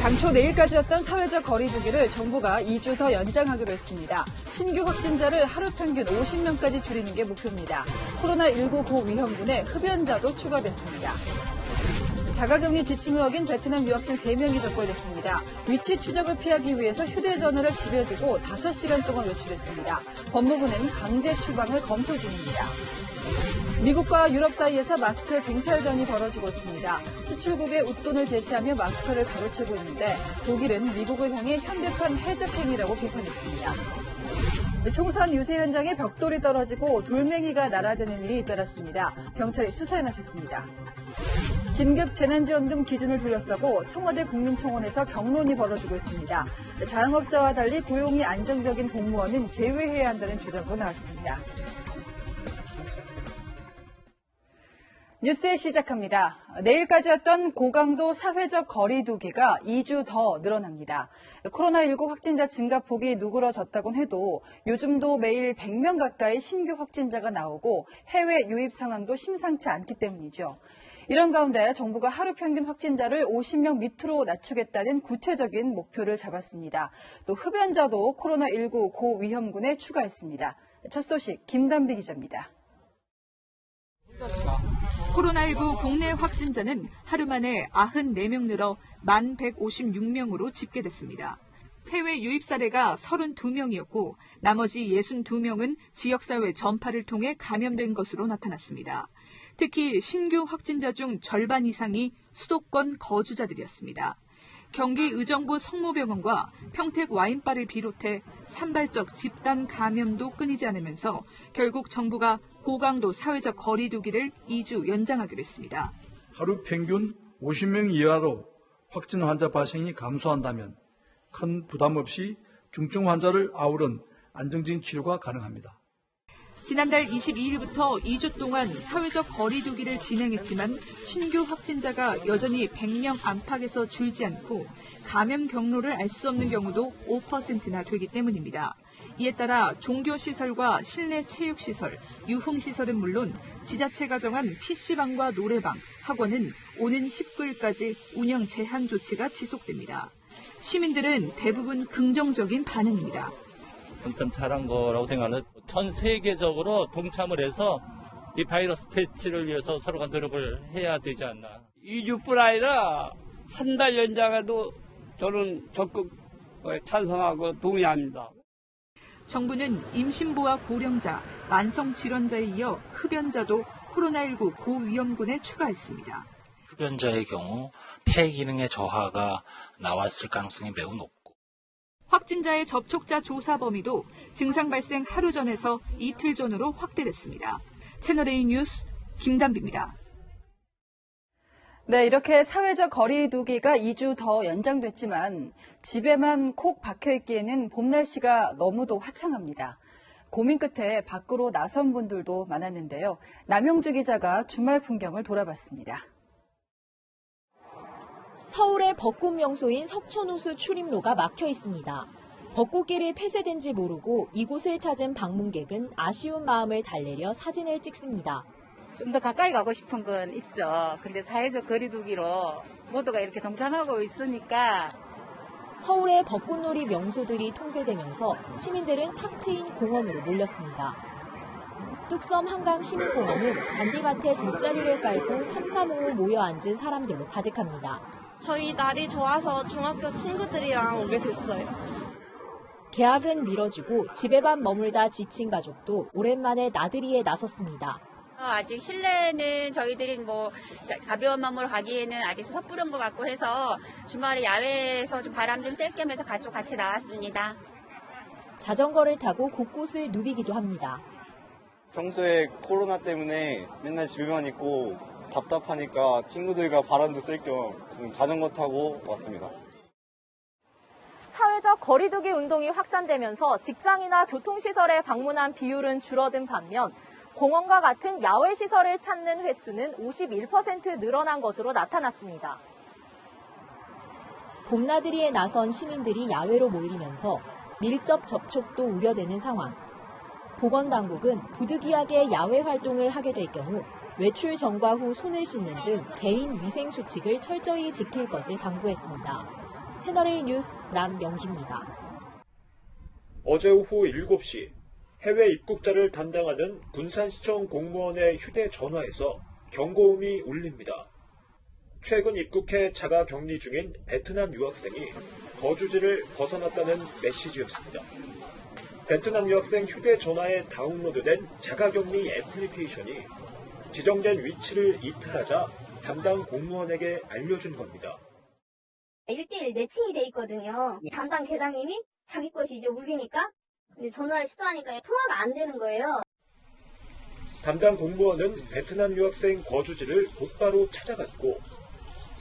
당초 내일까지였던 사회적 거리 두기를 정부가 2주 더 연장하기로 했습니다. 신규 확진자를 하루 평균 50명까지 줄이는 게 목표입니다. 코로나19 고위험군에 흡연자도 추가됐습니다. 자가격리 지침을 어긴 베트남 유학생 3명이 적발됐습니다. 위치 추적을 피하기 위해서 휴대전화를 집에 두고 5시간 동안 외출했습니다. 법무부는 강제 추방을 검토 중입니다. 미국과 유럽 사이에서 마스크 쟁탈전이 벌어지고 있습니다. 수출국에 웃돈을 제시하며 마스크를 가로채고 있는데 독일은 미국을 향해 현대판 해적행위라고 비판했습니다. 총선 유세 현장에 벽돌이 떨어지고 돌멩이가 날아드는 일이 잇따랐습니다. 경찰이 수사에 나섰습니다. 긴급 재난지원금 기준을 둘러싸고 청와대 국민청원에서 격론이 벌어지고 있습니다. 자영업자와 달리 고용이 안정적인 공무원은 제외해야 한다는 주장도 나왔습니다. 뉴스 시작합니다. 내일까지였던 고강도 사회적 거리 두기가 2주 더 늘어납니다. 코로나19 확진자 증가폭이 누그러졌다곤 해도 요즘도 매일 100명 가까이 신규 확진자가 나오고 해외 유입 상황도 심상치 않기 때문이죠. 이런 가운데 정부가 하루 평균 확진자를 50명 밑으로 낮추겠다는 구체적인 목표를 잡았습니다. 또 흡연자도 코로나19 고위험군에 추가했습니다. 첫 소식 김단비 기자입니다. 코로나19 국내 확진자는 하루 만에 94명 늘어 1,156명으로 집계됐습니다. 해외 유입 사례가 32명이었고 나머지 62명은 지역사회 전파를 통해 감염된 것으로 나타났습니다. 특히 신규 확진자 중 절반 이상이 수도권 거주자들이었습니다. 경기 의정부 성모병원과 평택 와인바를 비롯해 산발적 집단 감염도 끊이지 않으면서 결국 정부가 고강도 사회적 거리 두기를 2주 연장하기로 했습니다. 하루 평균 50명 이하로 확진 환자 발생이 감소한다면 큰 부담 없이 중증 환자를 아우른 안정적인 치료가 가능합니다. 지난달 22일부터 2주 동안 사회적 거리 두기를 진행했지만 신규 확진자가 여전히 100명 안팎에서 줄지 않고 감염 경로를 알 수 없는 경우도 5%나 되기 때문입니다. 이에 따라 종교시설과 실내 체육시설, 유흥시설은 물론 지자체가 정한 PC방과 노래방, 학원은 오는 19일까지 운영 제한 조치가 지속됩니다. 시민들은 대부분 긍정적인 반응입니다. 좀 잘한 거라고 생각하는 전 세계적으로 동참을 해서 이 바이러스 퇴치를 위해서 서로가 노력을 해야 되지 않나. 2주뿐 아니라 한 달 연장해도 저는 적극 찬성하고 동의합니다. 정부는 임신부와 고령자, 만성질환자에 이어 흡연자도 코로나19 고위험군에 추가했습니다. 흡연자의 경우 폐 기능의 저하가 나왔을 가능성이 매우 높고 확진자의 접촉자 조사 범위도 증상 발생 하루 전에서 이틀 전으로 확대됐습니다. 채널A 뉴스 김단비입니다. 네, 이렇게 사회적 거리 두기가 2주 더 연장됐지만 집에만 콕 박혀있기에는 봄 날씨가 너무도 화창합니다. 고민 끝에 밖으로 나선 분들도 많았는데요. 남영주 기자가 주말 풍경을 돌아봤습니다. 서울의 벚꽃 명소인 석촌호수 출입로가 막혀 있습니다. 벚꽃길이 폐쇄된지 모르고 이곳을 찾은 방문객은 아쉬운 마음을 달래려 사진을 찍습니다. 좀 더 가까이 가고 싶은 건 있죠. 근데 사회적 거리두기로 모두가 이렇게 동참하고 있으니까. 서울의 벚꽃놀이 명소들이 통제되면서 시민들은 탁 트인 공원으로 몰렸습니다. 뚝섬 한강 시민공원은 잔디밭에 돗자리를 깔고 삼삼오오 모여 앉은 사람들로 가득합니다. 저희 날이 좋아서 중학교 친구들이랑 오게 됐어요. 개학은 미뤄지고 집에만 머물다 지친 가족도 오랜만에 나들이에 나섰습니다. 아직 실내는 저희들이 가벼운 마음으로 가기에는 아직 섣부른 것 같고 해서 주말에 야외에서 좀 바람 좀 쐴 겸 해서 가족 같이 나왔습니다. 자전거를 타고 곳곳을 누비기도 합니다. 평소에 코로나 때문에 맨날 집에만 있고 답답하니까 친구들과 바람도 쐴 겸 자전거 타고 왔습니다. 사회적 거리두기 운동이 확산되면서 직장이나 교통시설에 방문한 비율은 줄어든 반면 공원과 같은 야외 시설을 찾는 횟수는 51% 늘어난 것으로 나타났습니다. 봄나들이에 나선 시민들이 야외로 몰리면서 밀접 접촉도 우려되는 상황. 보건당국은 부득이하게 야외 활동을 하게 될 경우 외출 전과 후 손을 씻는 등 개인 위생 수칙을 철저히 지킬 것을 당부했습니다. 채널A 뉴스 남영주입니다. 어제 오후 7시 해외 입국자를 담당하는 군산시청 공무원의 휴대전화에서 경고음이 울립니다. 최근 입국해 자가 격리 중인 베트남 유학생이 거주지를 벗어났다는 메시지였습니다. 베트남 유학생 휴대전화에 다운로드된 자가격리 애플리케이션이 지정된 위치를 이탈하자 담당 공무원에게 알려준 겁니다. 1대1 매칭이 돼 있거든요. 담당 계장님이 자기 것이 이제 울리니까 근데 전화를 시도하니까 통화가 안 되는 거예요. 담당 공무원은 베트남 유학생 거주지를 곧바로 찾아갔고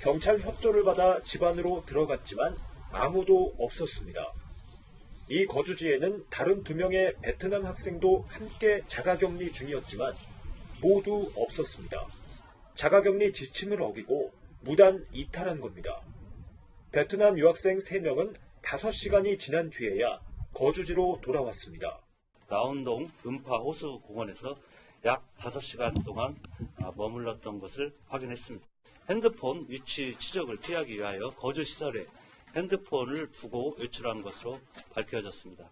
경찰 협조를 받아 집 안으로 들어갔지만 아무도 없었습니다. 이 거주지에는 다른 2명의 베트남 학생도 함께 자가격리 중이었지만 모두 없었습니다. 자가격리 지침을 어기고 무단 이탈한 겁니다. 베트남 유학생 3명은 5시간이 지난 뒤에야 거주지로 돌아왔습니다. 나운동 음파 호수공원에서 약 5시간 동안 머물렀던 것을 확인했습니다. 핸드폰 위치 추적을 피하기 위하여 거주시설에 핸드폰을 두고 외출한 것으로 밝혀졌습니다.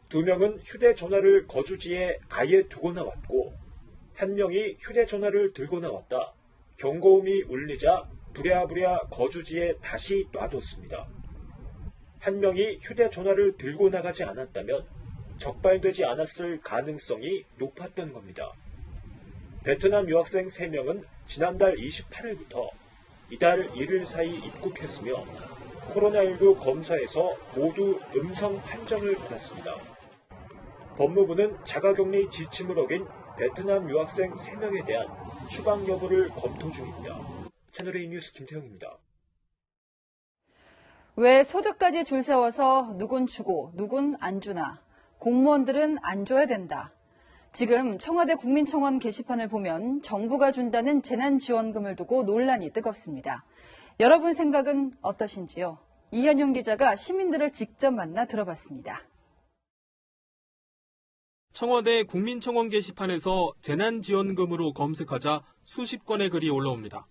2명은 휴대전화를 거주지에 아예 두고 나왔고 1명이 휴대전화를 들고 나왔다 경고음이 울리자 부랴부랴 거주지에 다시 놔뒀습니다. 1명이 휴대전화를 들고 나가지 않았다면 적발되지 않았을 가능성이 높았던 겁니다. 베트남 유학생 3명은 지난달 28일부터 이달 1일 사이 입국했으며 코로나19 검사에서 모두 음성 판정을 받았습니다. 법무부는 자가격리 지침을 어긴 베트남 유학생 3명에 대한 추방 여부를 검토 중입니다. 채널A 뉴스 김태형입니다. 왜 소득까지 줄 세워서 누군 주고 누군 안 주나? 공무원들은 안 줘야 된다. 지금 청와대 국민청원 게시판을 보면 정부가 준다는 재난지원금을 두고 논란이 뜨겁습니다. 여러분 생각은 어떠신지요? 이현용 기자가 시민들을 직접 만나 들어봤습니다. 청와대 국민청원 게시판에서 재난지원금으로 검색하자 수십 건의 글이 올라옵니다.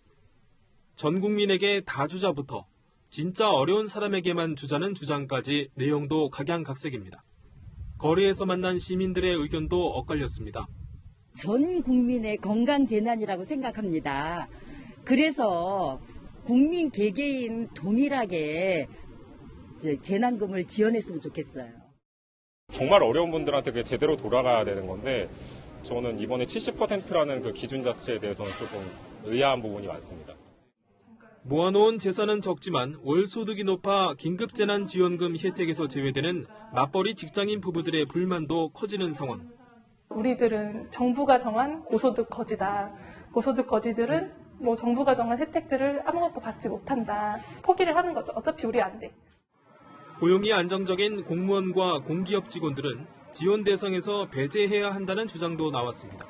전 국민에게 다 주자부터 진짜 어려운 사람에게만 주자는 주장까지 내용도 각양각색입니다. 거리에서 만난 시민들의 의견도 엇갈렸습니다. 전 국민의 건강 재난이라고 생각합니다. 그래서 국민 개개인 동일하게 재난금을 지원했으면 좋겠어요. 정말 어려운 분들한테 그게 제대로 돌아가야 되는 건데 저는 이번에 70%라는 그 기준 자체에 대해서는 조금 의아한 부분이 많습니다. 모아놓은 재산은 적지만 월 소득이 높아 긴급재난지원금 혜택에서 제외되는 맞벌이 직장인 부부들의 불만도 커지는 상황. 우리들은 정부가 정한 고소득 거지다. 고소득 거지들은 정부가 정한 혜택들을 아무것도 받지 못한다. 포기를 하는 거죠. 어차피 우리 안 돼. 고용이 안정적인 공무원과 공기업 직원들은 지원 대상에서 배제해야 한다는 주장도 나왔습니다.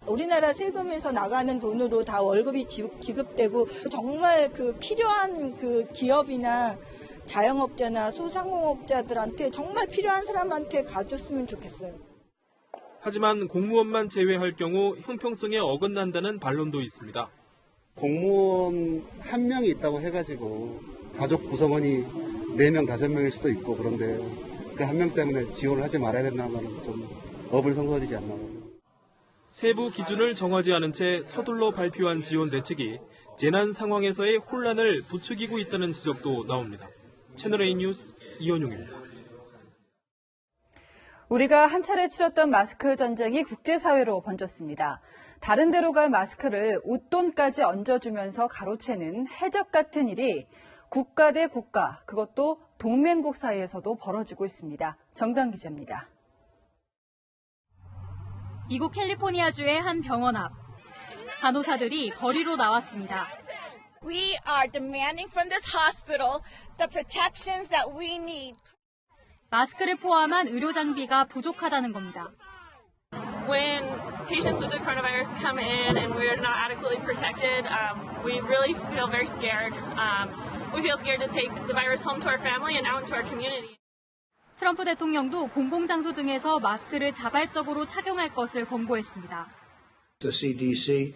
우리나라 세금에서 나가는 돈으로 다 월급이 지급되고 정말 필요한 기업이나 자영업자나 소상공업자들한테 정말 필요한 사람한테 가줬으면 좋겠어요. 하지만 공무원만 제외할 경우 형평성에 어긋난다는 반론도 있습니다. 공무원 한 명이 있다고 해가지고 가족 구성원이 4명, 5명일 수도 있고 그런데 그 한 명 때문에 지원을 하지 말아야 된다는 건 좀 어불성설이지 않나. 세부 기준을 정하지 않은 채 서둘러 발표한 지원 대책이 재난 상황에서의 혼란을 부추기고 있다는 지적도 나옵니다. 채널A 뉴스 이현용입니다. 우리가 한 차례 치렀던 마스크 전쟁이 국제사회로 번졌습니다. 다른 데로 갈 마스크를 웃돈까지 얹어주면서 가로채는 해적 같은 일이 국가 대 국가, 그것도 동맹국 사이에서도 벌어지고 있습니다. 정당 기자입니다. 미국 캘리포니아주의 한 병원 앞. 간호사들이 거리로 나왔습니다. We are demanding from this hospital the protections that we need. 마스크를 포함한 의료 장비가 부족하다는 겁니다. When patients with the coronavirus come in and we're not adequately protected, we really feel very scared. We feel scared to take the virus home to our family and out into our community. 트럼프 대통령도 공공장소 등에서 마스크를 자발적으로 착용할 것을 권고했습니다. The CDC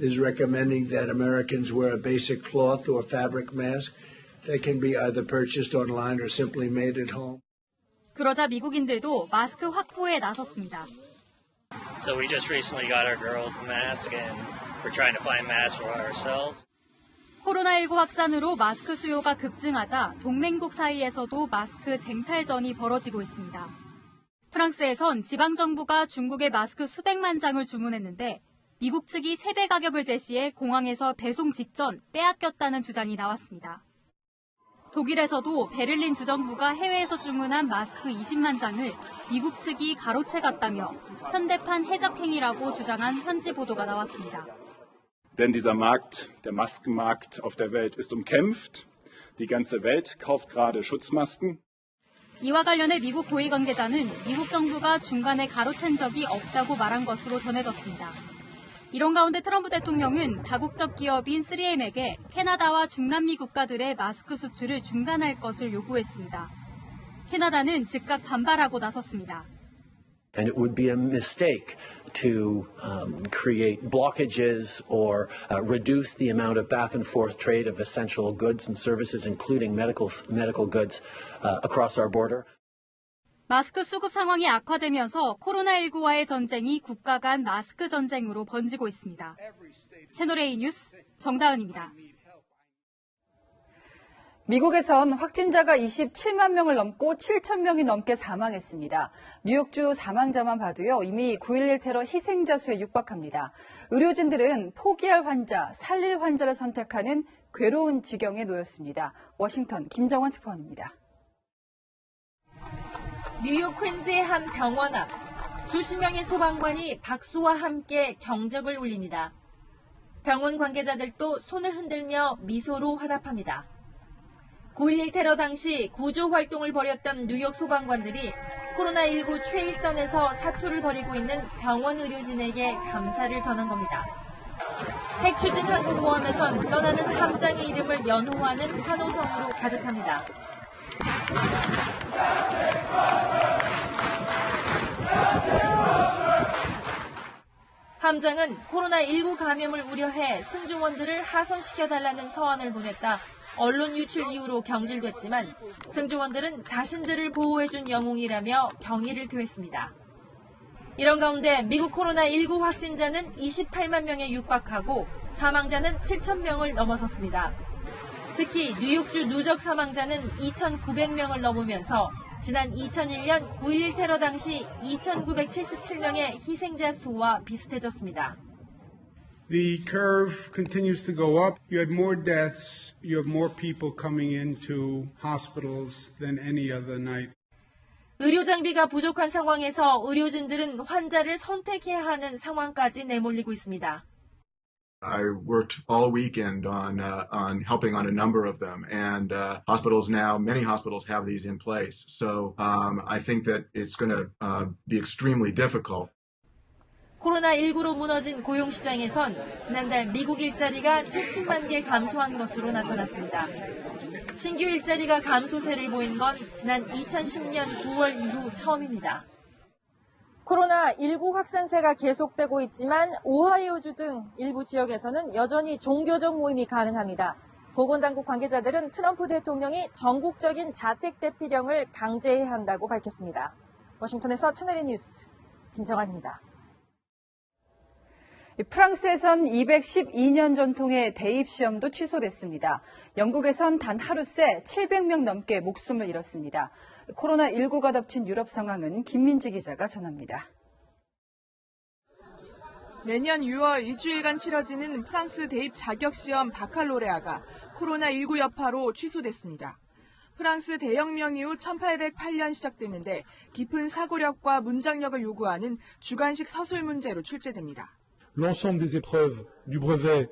is recommending that Americans wear a basic cloth or fabric mask They can be either purchased online or simply made at home. 그러자 미국인들도 마스크 확보에 나섰습니다. So we just recently got our girls the mask and we're trying to find masks for ourselves. 코로나19 확산으로 마스크 수요가 급증하자 동맹국 사이에서도 마스크 쟁탈전이 벌어지고 있습니다. 프랑스에선 지방정부가 중국에 마스크 수백만 장을 주문했는데 미국 측이 3배 가격을 제시해 공항에서 배송 직전 빼앗겼다는 주장이 나왔습니다. 독일에서도 베를린 주정부가 해외에서 주문한 마스크 20만 장을 미국 측이 가로채 갔다며 현대판 해적행위라고 주장한 현지 보도가 나왔습니다. Denn dieser Markt, der Maskenmarkt auf der Welt ist umkämpft. Die ganze Welt kauft gerade Schutzmasken. 이와 관련해 미국 고위 관계자는 미국 정부가 중간에 가로챈 적이 없다고 말한 것으로 전해졌습니다. 이런 가운데 트럼프 대통령은 다국적 기업인 3M에게 캐나다와 중남미 국가들의 마스크 수출을 중단할 것을 요구했습니다. 캐나다는 즉각 반발하고 나섰습니다. And it would be a mistake to create blockages or reduce the amount of back and forth trade of essential goods and services, including medical goods, across our border. 마스크 수급 상황이 악화되면서 코로나19와의 전쟁이 국가 간 마스크 전쟁으로 번지고 있습니다. 채널A 뉴스 정다은입니다. 미국에선 확진자가 27만 명을 넘고 7천 명이 넘게 사망했습니다. 뉴욕주 사망자만 봐도요, 이미 9.11 테러 희생자 수에 육박합니다. 의료진들은 포기할 환자, 살릴 환자를 선택하는 괴로운 지경에 놓였습니다. 워싱턴 김정원 특파원입니다. 뉴욕 퀸즈의 한 병원 앞, 수십 명의 소방관이 박수와 함께 경적을 울립니다. 병원 관계자들도 손을 흔들며 미소로 화답합니다. 9.11 테러 당시 구조 활동을 벌였던 뉴욕 소방관들이 코로나19 최일선에서 사투를 벌이고 있는 병원 의료진에게 감사를 전한 겁니다. 핵 추진 항공모함에선 떠나는 함장의 이름을 연호하는 환호성으로 가득합니다. 함장은 코로나19 감염을 우려해 승조원들을 하선시켜달라는 서한을 보냈다 언론 유출 이후로 경질됐지만 승조원들은 자신들을 보호해준 영웅이라며 경의를 표했습니다. 이런 가운데 미국 코로나19 확진자는 28만 명에 육박하고 사망자는 7천 명을 넘어섰습니다. 특히 뉴욕주 누적 사망자는 2,900명을 넘으면서 지난 2001년 9.11 테러 당시 2,977명의 희생자 수와 비슷해졌습니다. The curve continues to go up. You had more deaths. You have more people coming into hospitals than any other night. 의료 장비가 부족한 상황에서 의료진들은 환자를 선택해야 하는 상황까지 내몰리고 있습니다. I worked all weekend on helping on a number of them, and hospitals now, many hospitals have these in place. So I think that it's going to be extremely difficult. 코로나19로 무너진 고용시장에선 지난달 미국 일자리가 70만 개 감소한 것으로 나타났습니다. 신규 일자리가 감소세를 보인 건 지난 2010년 9월 이후 처음입니다. 코로나19 확산세가 계속되고 있지만 오하이오주 등 일부 지역에서는 여전히 종교적 모임이 가능합니다. 보건당국 관계자들은 트럼프 대통령이 전국적인 자택 대피령을 강제해야 한다고 밝혔습니다. 워싱턴에서 채널A 뉴스 김정환입니다. 프랑스에선 212년 전통의 대입시험도 취소됐습니다. 영국에선 단 하루 새 700명 넘게 목숨을 잃었습니다. 코로나19가 덮친 유럽 상황은 김민지 기자가 전합니다. 매년 6월 일주일간 치러지는 프랑스 대입 자격시험 바칼로레아가 코로나19 여파로 취소됐습니다. 프랑스 대혁명 이후 1808년 시작됐는데 깊은 사고력과 문장력을 요구하는 주관식 서술 문제로 출제됩니다. L'ensemble des épreuves du brevet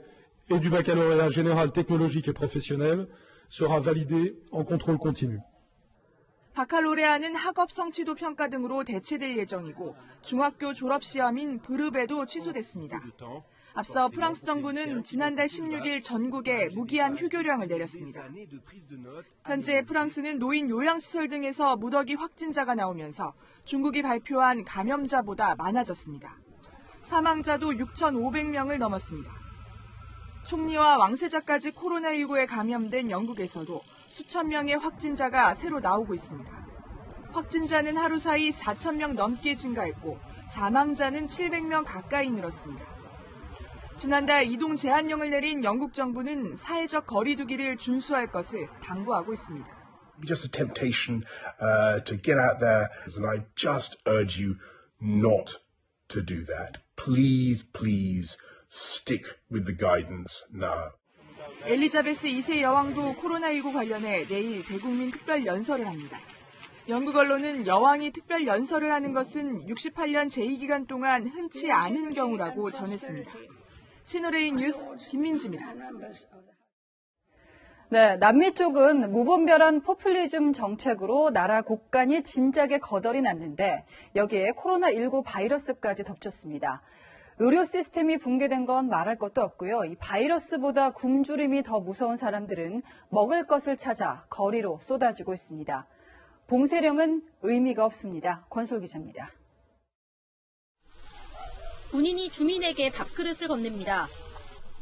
et du baccalauréat général technologique et professionnel sera validé en contrôle continu. 바칼로레아는 학업 성취도 평가 등으로 대체될 예정이고 중학교 졸업시험인 브르베도 취소됐습니다. 앞서 프랑스 정부는 지난달 16일 전국에 무기한 휴교령을 내렸습니다. 현재 프랑스는 노인 요양시설 등에서 무더기 확진자가 나오면서 중국이 발표한 감염자보다 많아졌습니다. 사망자도 6,500명을 넘었습니다. 총리와 왕세자까지 코로나19에 감염된 영국에서도 수천 명의 확진자가 새로 나오고 있습니다. 확진자는 하루 사이 4천 명 넘게 증가했고 사망자는 700명 가까이 늘었습니다. 지난달 이동 제한령을 내린 영국 정부는 사회적 거리 두기를 준수할 것을 당부하고 있습니다. Just a temptation to get out there, and I just urge you not to do that. Please, please stick with the guidance now. 엘리자베스 2세 여왕도 코로나19 관련해 내일 대국민 특별 연설을 합니다. 영국 언론은 여왕이 특별 연설을 하는 것은 68년 제2기간 동안 흔치 않은 경우라고 전했습니다. 채널A 뉴스 김민지입니다. 네, 남미 쪽은 무분별한 포퓰리즘 정책으로 나라 곳간이 진작에 거덜이 났는데 여기에 코로나19 바이러스까지 덮쳤습니다. 의료 시스템이 붕괴된 건 말할 것도 없고요. 이 바이러스보다 굶주림이 더 무서운 사람들은 먹을 것을 찾아 거리로 쏟아지고 있습니다. 봉쇄령은 의미가 없습니다. 권솔 기자입니다. 군인이 주민에게 밥그릇을 건넵니다.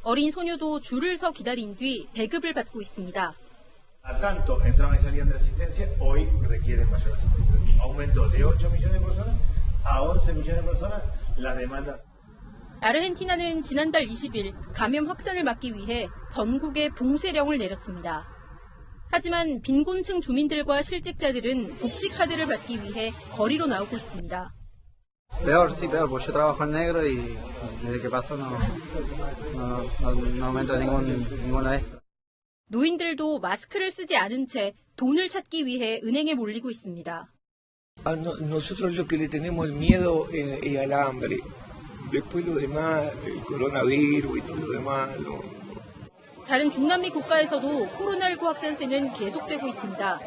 어린 소녀도 줄을 서 기다린 뒤 배급을 받고 있습니다. Tanto entraban y salían de asistencia, hoy requieren mayor asistencia. Aumentó de 8 millones de personas a 11 millones de personas la demanda. 아르헨티나는 지난달 20일 감염 확산을 막기 위해 전국에 봉쇄령을 내렸습니다. 하지만 빈곤층 주민들과 실직자들은 복지카드를 받기 위해 거리로 나오고 있습니다. Peor, sí, peor, porque yo trabajo en negro y desde que pasó no me entra ninguna de estas. 노인들도 마스크를 쓰지 않은 채 돈을 찾기 위해 은행에 몰리고 있습니다. Nosotros lo que le tenemos el miedo es al hambre. Después lo demás, el coronavirus y todo lo demás. 다른 중남미 국가에서도 코로나19 확산세는 계속되고 있습니다.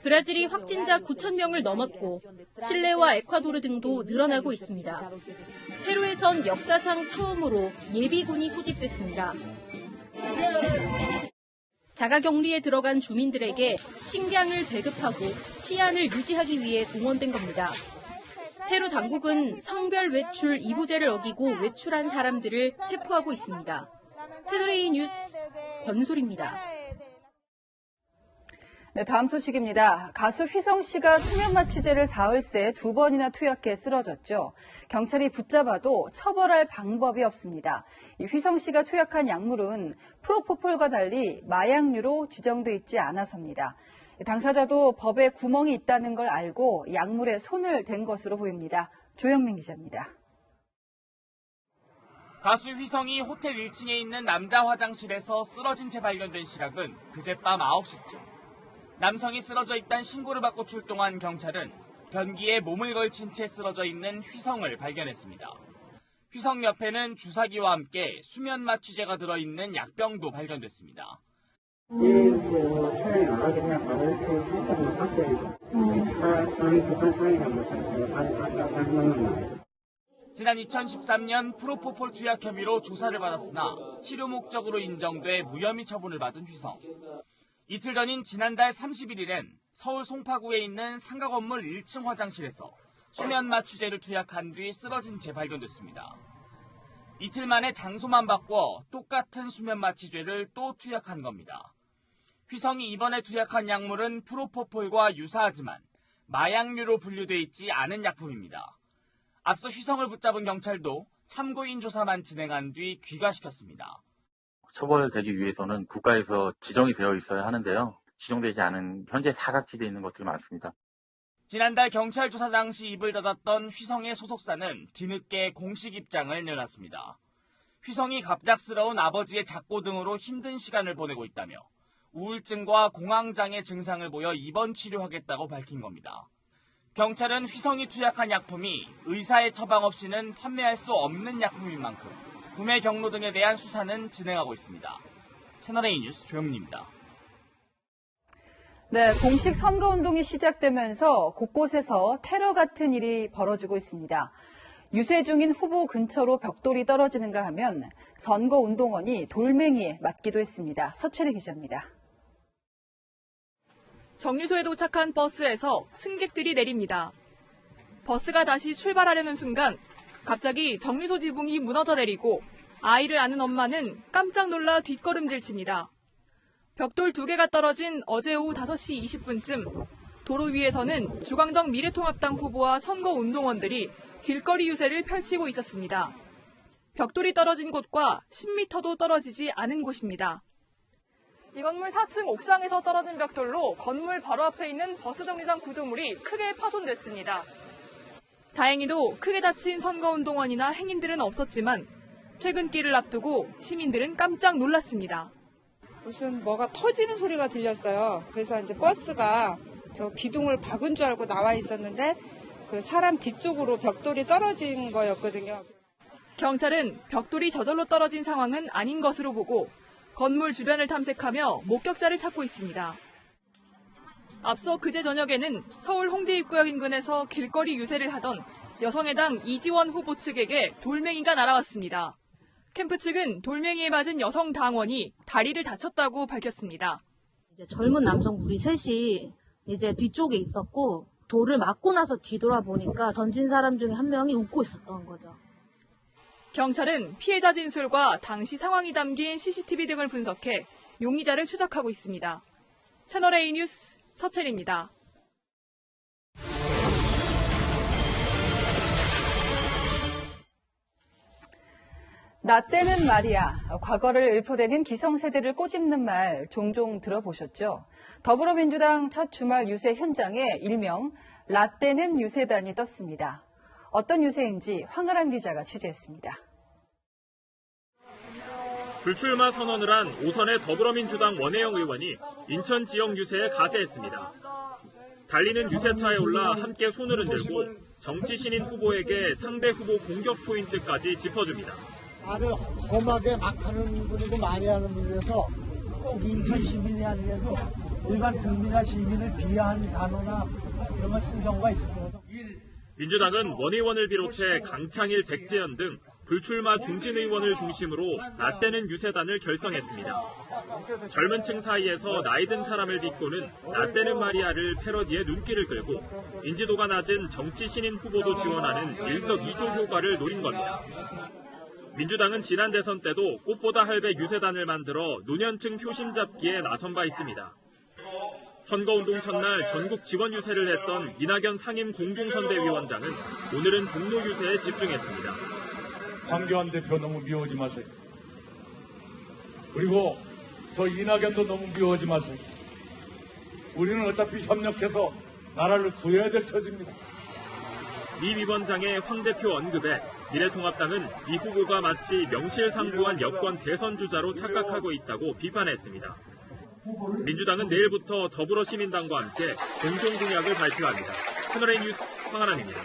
브라질이 확진자 9천 명을 넘었고 칠레와 에콰도르 등도 늘어나고 있습니다. 페루에선 역사상 처음으로 예비군이 소집됐습니다. 자가격리에 들어간 주민들에게 식량을 배급하고 치안을 유지하기 위해 동원된 겁니다. 페루 당국은 성별 외출 2부제를 어기고 외출한 사람들을 체포하고 있습니다. 채널A 뉴스 권솔입니다. 네, 다음 소식입니다. 가수 휘성 씨가 수면마취제를 사흘새 2번이나 투약해 쓰러졌죠. 경찰이 붙잡아도 처벌할 방법이 없습니다. 이 휘성 씨가 투약한 약물은 프로포폴과 달리 마약류로 지정돼 있지 않아서입니다. 당사자도 법에 구멍이 있다는 걸 알고 약물에 손을 댄 것으로 보입니다. 조영민 기자입니다. 가수 휘성이 호텔 1층에 있는 남자 화장실에서 쓰러진 채 발견된 시각은 그젯밤 9시쯤. 남성이 쓰러져 있다는 신고를 받고 출동한 경찰은 변기에 몸을 걸친 채 쓰러져 있는 휘성을 발견했습니다. 휘성 옆에는 주사기와 함께 수면마취제가 들어있는 약병도 발견됐습니다. 차량이 나가기 그냥 바로 이렇게 했던 것 사이 급한 사이란 거죠. 지난 2013년 프로포폴 투약 혐의로 조사를 받았으나 치료 목적으로 인정돼 무혐의 처분을 받은 휘성. 이틀 전인 지난달 31일엔 서울 송파구에 있는 상가 건물 1층 화장실에서 수면마취제를 투약한 뒤 쓰러진 채 발견됐습니다. 이틀 만에 장소만 바꿔 똑같은 수면마취제를 또 투약한 겁니다. 휘성이 이번에 투약한 약물은 프로포폴과 유사하지만 마약류로 분류돼 있지 않은 약품입니다. 앞서 휘성을 붙잡은 경찰도 참고인 조사만 진행한 뒤 귀가시켰습니다. 처벌되기 위해서는 국가에서 지정이 되어 있어야 하는데요. 지정되지 않은 현재 사각지대에 있는 것들이 많습니다. 지난달 경찰 조사 당시 입을 닫았던 휘성의 소속사는 뒤늦게 공식 입장을 내놨습니다. 휘성이 갑작스러운 아버지의 작고 등으로 힘든 시간을 보내고 있다며 우울증과 공황장애 증상을 보여 입원 치료하겠다고 밝힌 겁니다. 경찰은 휘성이 투약한 약품이 의사의 처방 없이는 판매할 수 없는 약품인 만큼 구매 경로 등에 대한 수사는 진행하고 있습니다. 채널A 뉴스 조영민입니다. 네, 공식 선거운동이 시작되면서 곳곳에서 테러 같은 일이 벌어지고 있습니다. 유세 중인 후보 근처로 벽돌이 떨어지는가 하면 선거운동원이 돌멩이에 맞기도 했습니다. 서채리 기자입니다. 정류소에 도착한 버스에서 승객들이 내립니다. 버스가 다시 출발하려는 순간 갑자기 정류소 지붕이 무너져 내리고 아이를 안은 엄마는 깜짝 놀라 뒷걸음질 칩니다. 벽돌 2개가 떨어진 어제 오후 5시 20분쯤 도로 위에서는 주광덕 미래통합당 후보와 선거운동원들이 길거리 유세를 펼치고 있었습니다. 벽돌이 떨어진 곳과 10m도 떨어지지 않은 곳입니다. 이 건물 4층 옥상에서 떨어진 벽돌로 건물 바로 앞에 있는 버스 정류장 구조물이 크게 파손됐습니다. 다행히도 크게 다친 선거운동원이나 행인들은 없었지만 퇴근길을 앞두고 시민들은 깜짝 놀랐습니다. 무슨 뭐가 터지는 소리가 들렸어요. 그래서 이제 버스가 저 기둥을 박은 줄 알고 나와 있었는데 그 사람 뒤쪽으로 벽돌이 떨어진 거였거든요. 경찰은 벽돌이 저절로 떨어진 상황은 아닌 것으로 보고 건물 주변을 탐색하며 목격자를 찾고 있습니다. 앞서 그제 저녁에는 서울 홍대 입구역 인근에서 길거리 유세를 하던 여성의당 이지원 후보 측에게 돌멩이가 날아왔습니다. 캠프 측은 돌멩이에 맞은 여성 당원이 다리를 다쳤다고 밝혔습니다. 이제 젊은 남성 무리 셋이 이제 뒤쪽에 있었고 돌을 맞고 나서 뒤돌아보니까 던진 사람 중에 한 명이 웃고 있었던 거죠. 경찰은 피해자 진술과 당시 상황이 담긴 CCTV 등을 분석해 용의자를 추적하고 있습니다. 채널A 뉴스 서채리입니다. 나 때는 말이야. 과거를 읊어대는 기성세대를 꼬집는 말 종종 들어보셨죠? 더불어민주당 첫 주말 유세 현장에 일명 라떼는 유세단이 떴습니다. 어떤 유세인지 황아람 기자가 취재했습니다. 불출마 선언을 한 오선의 더불어민주당 원혜영 의원이 인천 지역 유세에 가세했습니다. 달리는 유세차에 올라 함께 손을 흔들고 정치 신인 후보에게 상대 후보 공격 포인트까지 짚어줍니다. 말을 험하게 막 하는 분이고 많이 하는 분이라서 꼭 인천 시민이 아니라도 일반 국민과 시민을 비하한 단어나 이런 걸 쓴 경우가 있을 거거든요. 민주당은 원 의원을 비롯해 강창일, 백재현 등 불출마 중진 의원을 중심으로 라떼는 유세단을 결성했습니다. 젊은 층 사이에서 나이 든 사람을 비꼬는 라떼는 마리아를 패러디에 눈길을 끌고 인지도가 낮은 정치 신인 후보도 지원하는 일석이조 효과를 노린 겁니다. 민주당은 지난 대선 때도 꽃보다 할배 유세단을 만들어 노년층 표심 잡기에 나선 바 있습니다. 선거운동 첫날 전국 지원 유세를 했던 이낙연 상임 공동선대위원장은 오늘은 종로 유세에 집중했습니다. 황교안 대표 너무 미워하지 마세요. 그리고 저 이낙연도 너무 미워하지 마세요. 우리는 어차피 협력해서 나라를 구해야 될 처지입니다. 이 위원장의 황 대표 언급에 미래통합당은 이 후보가 마치 명실상부한 여권 대선 주자로 착각하고 있다고 비판했습니다. 민주당은 내일부터 더불어시민당과 함께 공동공약을 발표합니다. 채널A 뉴스 황아람입니다.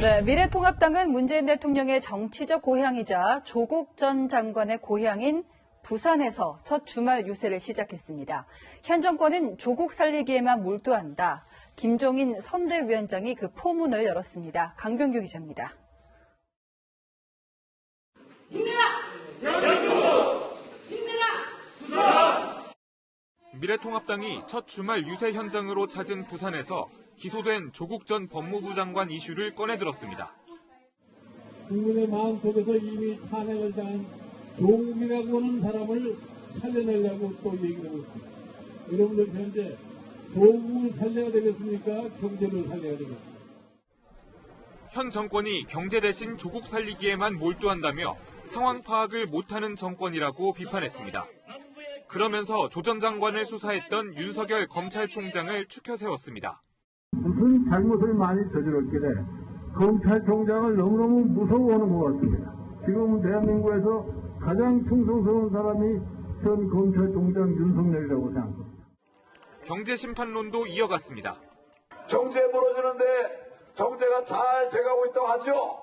네, 미래통합당은 문재인 대통령의 정치적 고향이자 조국 전 장관의 고향인 부산에서 첫 주말 유세를 시작했습니다. 현 정권은 조국 살리기에만 몰두한다. 김종인 선대위원장이 그 포문을 열었습니다. 강병규 기자입니다. 힘내라! 대한민국! 힘내라! 부산! 미래통합당이 첫 주말 유세 현장으로 찾은 부산에서 기소된 조국 전 법무부 장관 이슈를 꺼내들었습니다. 국민의 마음속에서 이미 탄핵을 당한 조국이라고 하는 사람을 살려내려고 또 얘기를 하고 있습니다. 여러분들 현재 조국을 살려야 되겠습니까? 경제를 살려야 되겠습니까? 현 정권이 경제 대신 조국 살리기에만 몰두한다며 상황 파악을 못하는 정권이라고 비판했습니다. 그러면서 조 전 장관을 수사했던 윤석열 검찰총장을 추켜 세웠습니다. 무슨 잘못을 많이 저질렀길래 검찰총장을 너무너무 무서워하는 것 같습니다. 지금 대한민국에서 가장 충성스러운 사람이 현 검찰총장 윤석열이라고 생각합니다. 경제심판론도 이어갔습니다. 경제 무너지는데 경제가 잘 돼가고 있다고 하죠?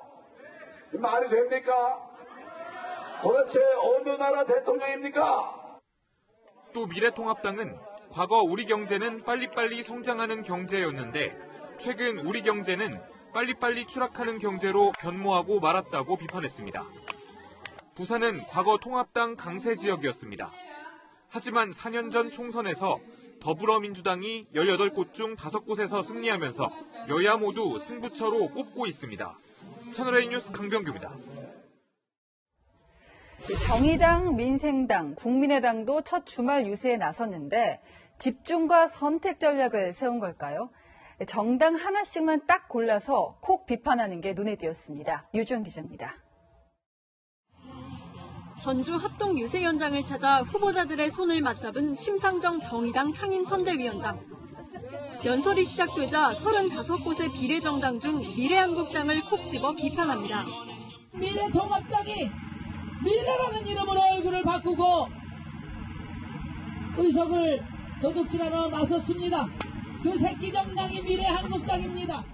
말이 됩니까? 도대체 어느 나라 대통령입니까? 또 미래통합당은 과거 우리 경제는 빨리빨리 성장하는 경제였는데 최근 우리 경제는 빨리빨리 추락하는 경제로 변모하고 말았다고 비판했습니다. 부산은 과거 통합당 강세 지역이었습니다. 하지만 4년 전 총선에서 더불어민주당이 18곳 중 5곳에서 승리하면서 여야 모두 승부처로 꼽고 있습니다. 채널A 뉴스 강병규입니다. 정의당, 민생당, 국민의당도 첫 주말 유세에 나섰는데 집중과 선택 전략을 세운 걸까요? 정당 하나씩만 딱 골라서 콕 비판하는 게 눈에 띄었습니다. 유주영 기자입니다. 전주 합동 유세 현장을 찾아 후보자들의 손을 맞잡은 심상정 정의당 상임선대위원장. 연설이 시작되자 35곳의 비례정당 중 미래한국당을 콕 집어 비판합니다. 미래통합당이 미래라는 이름으로 얼굴을 바꾸고 의석을 도둑질하러 나섰습니다. 그 새끼 정당이 미래한국당입니다.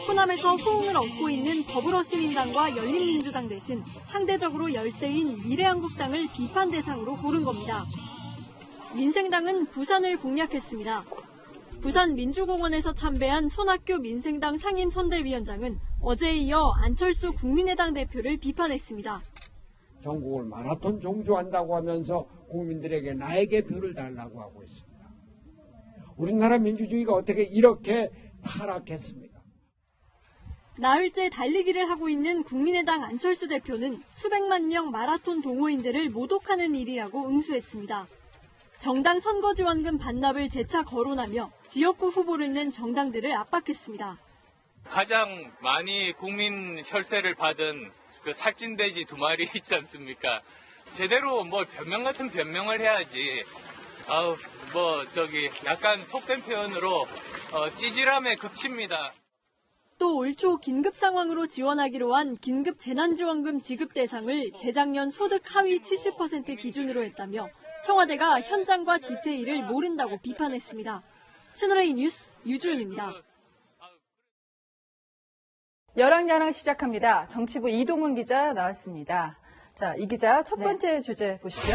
호남에서 호응을 얻고 있는 더불어시민당과 열린민주당 대신 상대적으로 열세인 미래한국당을 비판 대상으로 고른 겁니다. 민생당은 부산을 공략했습니다. 부산 민주공원에서 참배한 손학규 민생당 상임선대위원장은 어제에 이어 안철수 국민의당 대표를 비판했습니다. 전국을 마라톤 종주한다고 하면서 국민들에게 나에게 표를 달라고 하고 있습니다. 우리나라 민주주의가 어떻게 이렇게 타락했습니까? 나흘째 달리기를 하고 있는 국민의당 안철수 대표는 수백만 명 마라톤 동호인들을 모독하는 일이라고 응수했습니다. 정당 선거지원금 반납을 재차 거론하며 지역구 후보를 낸 정당들을 압박했습니다. 가장 많이 국민 혈세를 받은 그 살찐돼지 2마리 있지 않습니까? 제대로 뭐 변명 같은 변명을 해야지. 약간 속된 표현으로 찌질함에 그칩니다. 또 올 초 긴급 상황으로 지원하기로 한 긴급 재난지원금 지급 대상을 재작년 소득 하위 70% 기준으로 했다며 청와대가 현장과 디테일을 모른다고 비판했습니다. 채널A 뉴스 유주은입니다. 여랑야랑 시작합니다. 정치부 이동훈 기자 나왔습니다. 자, 이 기자 첫 번째 주제 보시죠.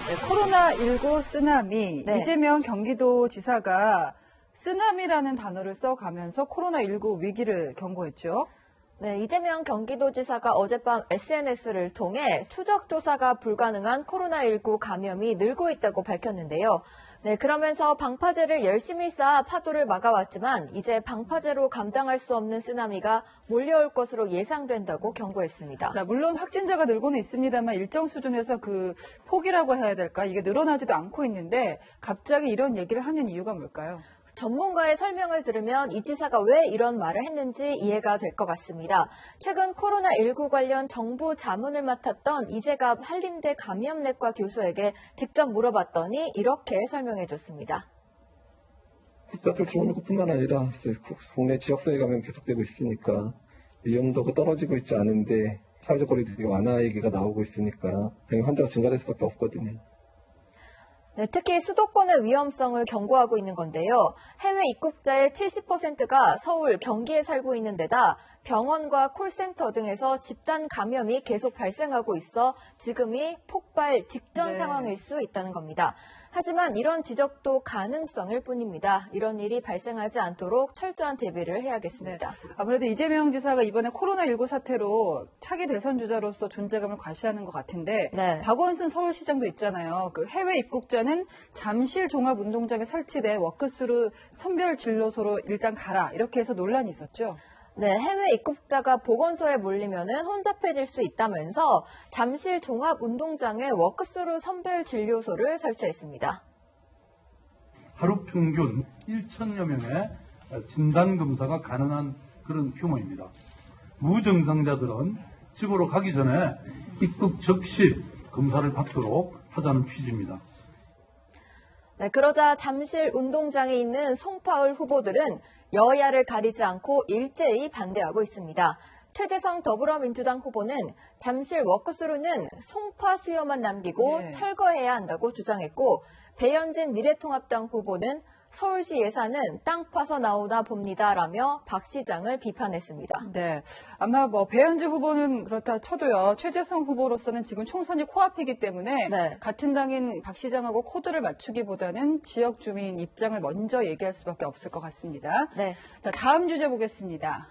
네, 코로나19 쓰나미. 네. 이재명 경기도지사가 쓰나미라는 단어를 써가면서 코로나19 위기를 경고했죠. 네, 이재명 경기도지사가 어젯밤 SNS를 통해 추적 조사가 불가능한 코로나19 감염이 늘고 있다고 밝혔는데요. 네, 그러면서 방파제를 열심히 쌓아 파도를 막아왔지만 이제 방파제로 감당할 수 없는 쓰나미가 몰려올 것으로 예상된다고 경고했습니다. 자, 물론 확진자가 늘고는 있습니다만 일정 수준에서 그 폭이라고 해야 될까? 이게 늘어나지도 않고 있는데 갑자기 이런 얘기를 하는 이유가 뭘까요? 전문가의 설명을 들으면 이 지사가 왜 이런 말을 했는지 이해가 될 것 같습니다. 최근 코로나19 관련 정부 자문을 맡았던 이재갑 한림대 감염내과 교수에게 직접 물어봤더니 이렇게 설명해줬습니다. 국가적 중국뿐만 아니라 국내 지역사회 감염 계속되고 있으니까 위험도가 떨어지고 있지 않은데 사회적 거리두기 완화 얘기가 나오고 있으니까 당연히 환자가 증가될 수밖에 없거든요. 네, 특히 수도권의 위험성을 경고하고 있는 건데요. 해외 입국자의 70%가 서울, 경기에 살고 있는 데다 병원과 콜센터 등에서 집단 감염이 계속 발생하고 있어 지금이 폭발 직전 상황일 수 있다는 겁니다. 하지만 이런 지적도 가능성일 뿐입니다. 이런 일이 발생하지 않도록 철저한 대비를 해야겠습니다. 네. 아무래도 이재명 지사가 이번에 코로나19 사태로 차기 대선 주자로서 존재감을 과시하는 것 같은데 박원순 서울시장도 있잖아요. 그 해외 입국자는 잠실 종합운동장에 설치돼 워크스루 선별 진료소로 일단 가라 이렇게 해서 논란이 있었죠. 네, 해외 입국자가 보건소에 몰리면은 혼잡해질 수 있다면서 잠실 종합운동장에 워크스루 선별 진료소를 설치했습니다. 하루 평균 1,000여 명의 진단검사가 가능한 그런 규모입니다. 무증상자들은 집으로 가기 전에 입국 즉시 검사를 받도록 하자는 취지입니다. 네, 그러자 잠실 운동장에 있는 송파을 후보들은 여야를 가리지 않고 일제히 반대하고 있습니다. 최재성 더불어민주당 후보는 잠실 워크스루는 송파 수요만 남기고 철거해야 한다고 주장했고 배현진 미래통합당 후보는 서울시 예산은 땅 파서 나오나 봅니다라며 박 시장을 비판했습니다. 네, 아마 배현진 후보는 그렇다 쳐도요. 최재성 후보로서는 지금 총선이 코앞이기 때문에 같은 당인 박 시장하고 코드를 맞추기보다는 지역 주민 입장을 먼저 얘기할 수밖에 없을 것 같습니다. 네. 자, 다음 주제 보겠습니다.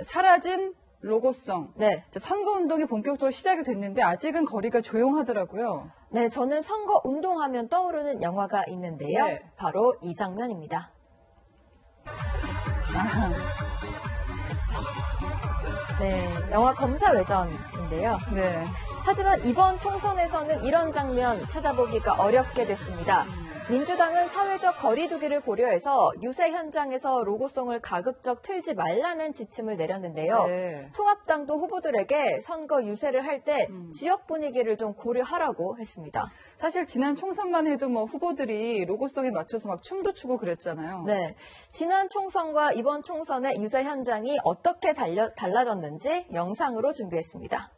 사라진 로고송. 네. 선거운동이 본격적으로 시작이 됐는데 아직은 거리가 조용하더라고요. 네, 저는 선거 운동하면 떠오르는 영화가 있는데요. 바로 이 장면입니다. 네, 영화 검사외전입니다. 있는데요. 네. 하지만 이번 총선에서는 이런 장면 찾아보기가 어렵게 됐습니다. 민주당은 사회적 거리두기를 고려해서 유세 현장에서 로고송을 가급적 틀지 말라는 지침을 내렸는데요. 네. 통합당도 후보들에게 선거 유세를 할 때 지역 분위기를 좀 고려하라고 했습니다. 사실 지난 총선만 해도 뭐 후보들이 로고송에 맞춰서 막 춤도 추고 그랬잖아요. 네, 지난 총선과 이번 총선의 유세 현장이 어떻게 달라졌는지 영상으로 준비했습니다.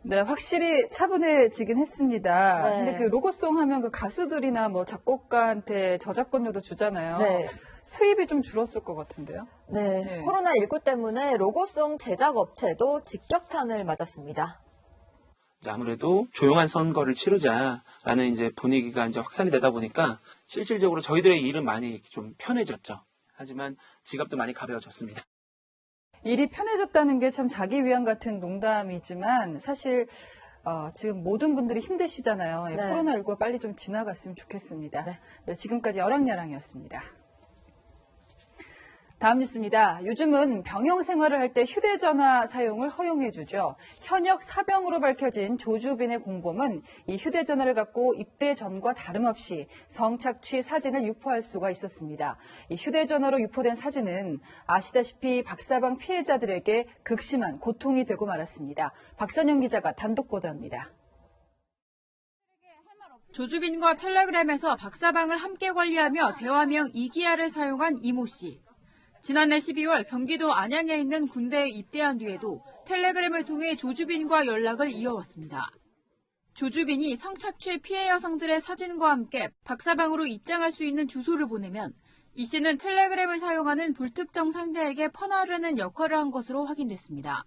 네, 확실히 차분해지긴 했습니다. 네. 근데 그 로고송 하면 그 가수들이나 뭐 작곡가한테 저작권료도 주잖아요. 네. 수입이 좀 줄었을 것 같은데요. 네, 코로나19 때문에 로고송 제작 업체도 직격탄을 맞았습니다. 아무래도 조용한 선거를 치르자라는 이제 분위기가 이제 확산이 되다 보니까 실질적으로 저희들의 일은 많이 좀 편해졌죠. 하지만 지갑도 많이 가벼워졌습니다. 일이 편해졌다는 게 참 자기 위안 같은 농담이지만 사실 지금 모든 분들이 힘드시잖아요. 네. 코로나19가 빨리 좀 지나갔으면 좋겠습니다. 네, 지금까지 어랑야랑이었습니다. 다음 뉴스입니다. 요즘은 병영 생활을 할 때 휴대전화 사용을 허용해주죠. 현역 사병으로 밝혀진 조주빈의 공범은 이 휴대전화를 갖고 입대 전과 다름없이 성착취 사진을 유포할 수가 있었습니다. 이 휴대전화로 유포된 사진은 아시다시피 박사방 피해자들에게 극심한 고통이 되고 말았습니다. 박선영 기자가 단독 보도합니다. 조주빈과 텔레그램에서 박사방을 함께 관리하며 대화명 이기아를 사용한 이모 씨. 지난해 12월 경기도 안양에 있는 군대에 입대한 뒤에도 텔레그램을 통해 조주빈과 연락을 이어왔습니다. 조주빈이 성착취 피해 여성들의 사진과 함께 박사방으로 입장할 수 있는 주소를 보내면 이 씨는 텔레그램을 사용하는 불특정 상대에게 퍼나르는 역할을 한 것으로 확인됐습니다.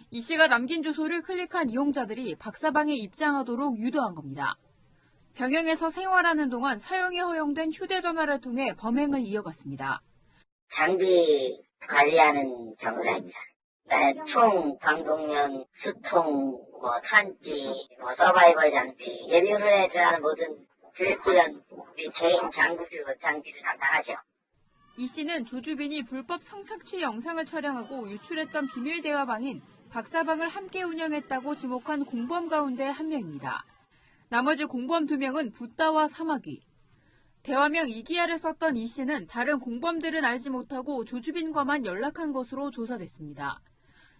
이 씨가 남긴 주소를 클릭한 이용자들이 박사방에 입장하도록 유도한 겁니다. 병영에서 생활하는 동안 사용이 허용된 휴대전화를 통해 범행을 이어갔습니다. 장비 관리하는 병사입니다. 총, 방독면, 수통, 탄띠, 서바이벌 장비, 예비훈련에 들어가는 모든 교육훈련 및 개인 장비를 담당하죠. 이 씨는 조주빈이 불법 성착취 영상을 촬영하고 유출했던 비밀 대화방인 박사방을 함께 운영했다고 지목한 공범 가운데 한 명입니다. 나머지 공범 2명은 붓다와 사마귀. 대화명 이기아를 썼던 이 씨는 다른 공범들은 알지 못하고 조주빈과만 연락한 것으로 조사됐습니다.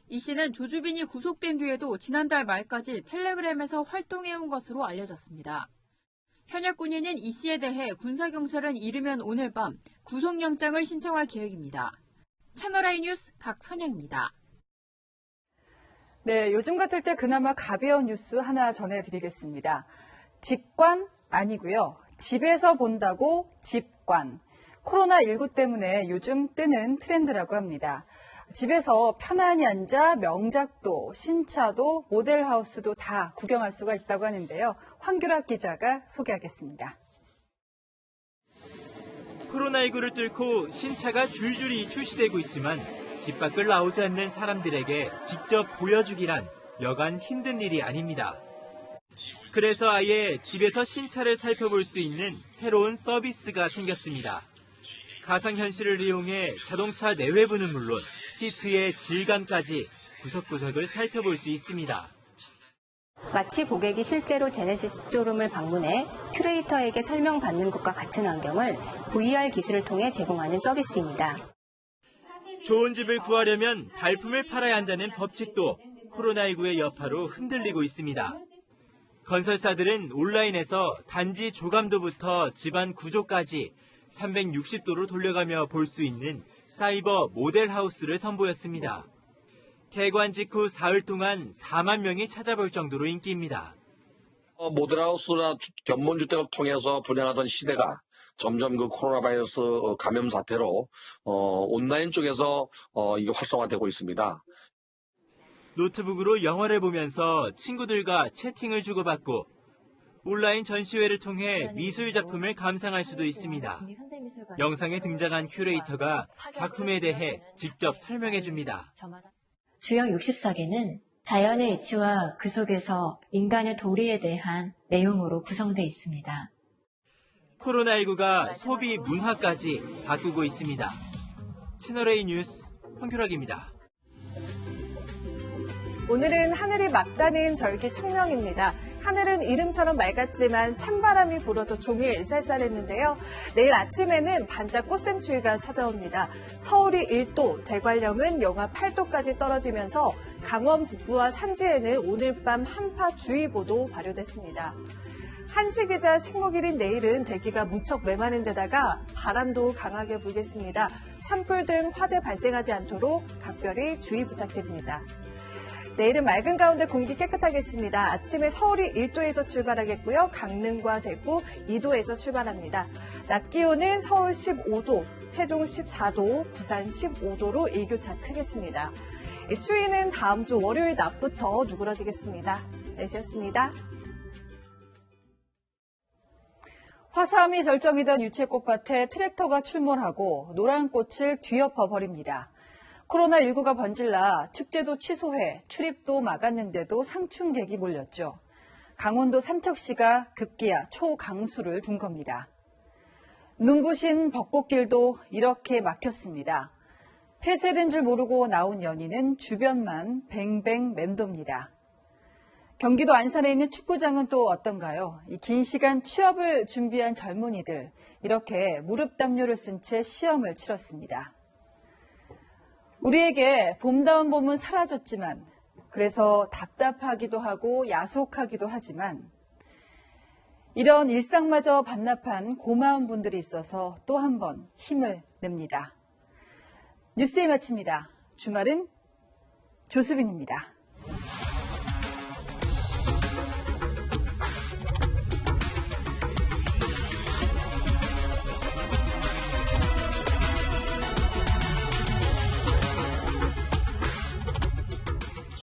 이 씨는 조주빈이 구속된 뒤에도 지난달 말까지 텔레그램에서 활동해온 것으로 알려졌습니다. 현역 군인인 이 씨에 대해 군사경찰은 이르면 오늘 밤 구속영장을 신청할 계획입니다. 채널A 뉴스 박선영입니다. 네, 요즘 같을 때 그나마 가벼운 뉴스 하나 전해드리겠습니다. 직관 아니고요. 집에서 본다고 집관. 코로나19 때문에 요즘 뜨는 트렌드라고 합니다. 집에서 편안히 앉아 명작도, 신차도, 모델하우스도 다 구경할 수가 있다고 하는데요. 황규락 기자가 소개하겠습니다. 코로나19를 뚫고 신차가 줄줄이 출시되고 있지만 집 밖을 나오지 않는 사람들에게 직접 보여주기란 여간 힘든 일이 아닙니다. 그래서 아예 집에서 신차를 살펴볼 수 있는 새로운 서비스가 생겼습니다. 가상현실을 이용해 자동차 내외부는 물론 시트의 질감까지 구석구석을 살펴볼 수 있습니다. 마치 고객이 실제로 제네시스 쇼룸을 방문해 큐레이터에게 설명받는 것과 같은 환경을 VR 기술을 통해 제공하는 서비스입니다. 좋은 집을 구하려면 발품을 팔아야 한다는 법칙도 코로나19의 여파로 흔들리고 있습니다. 건설사들은 온라인에서 단지 조감도부터 집안 구조까지 360도로 돌려가며 볼 수 있는 사이버 모델하우스를 선보였습니다. 개관 직후 사흘 동안 4만 명이 찾아볼 정도로 인기입니다. 모델하우스나 견본주택을 통해서 분양하던 시대가 점점 그 코로나 바이러스 감염 사태로 온라인 쪽에서 이게 활성화되고 있습니다. 노트북으로 영화를 보면서 친구들과 채팅을 주고받고 온라인 전시회를 통해 미술 작품을 감상할 수도 있습니다. 영상에 등장한 큐레이터가 작품에 대해 직접 설명해 줍니다. 주역 64개는 자연의 이치와 그 속에서 인간의 도리에 대한 내용으로 구성되어 있습니다. 코로나19가 소비 문화까지 바꾸고 있습니다. 채널A 뉴스 황규락입니다. 오늘은 하늘이 맑다는 절기 청명입니다. 하늘은 이름처럼 맑았지만 찬바람이 불어서 종일 쌀쌀했는데요. 내일 아침에는 반짝 꽃샘추위가 찾아옵니다. 서울이 1도, 대관령은 영하 8도까지 떨어지면서 강원 북부와 산지에는 오늘 밤 한파주의보도 발효됐습니다. 한식이자 식목일인 내일은 대기가 무척 메마른 데다가 바람도 강하게 불겠습니다. 산불 등 화재 발생하지 않도록 각별히 주의 부탁드립니다. 내일은 맑은 가운데 공기 깨끗하겠습니다. 아침에 서울이 1도에서 출발하겠고요. 강릉과 대구 2도에서 출발합니다. 낮 기온은 서울 15도, 세종 14도, 부산 15도로 일교차 크겠습니다. 이 추위는 다음 주 월요일 낮부터 누그러지겠습니다. 날씨였습니다. 화사함이 절정이던 유채꽃밭에 트랙터가 출몰하고 노란 꽃을 뒤엎어 버립니다. 코로나19가 번질라 축제도 취소해 출입도 막았는데도 상충객이 몰렸죠. 강원도 삼척시가 급기야 초강수를 둔 겁니다. 눈부신 벚꽃길도 이렇게 막혔습니다. 폐쇄된 줄 모르고 나온 연인은 주변만 뱅뱅 맴돕니다. 경기도 안산에 있는 축구장은 또 어떤가요? 이 긴 시간 취업을 준비한 젊은이들, 이렇게 무릎 담요를 쓴 채 시험을 치렀습니다. 우리에게 봄다운 봄은 사라졌지만, 그래서 답답하기도 하고 야속하기도 하지만, 이런 일상마저 반납한 고마운 분들이 있어서 또 한 번 힘을 냅니다. 뉴스에 마칩니다. 주말은 조수빈입니다.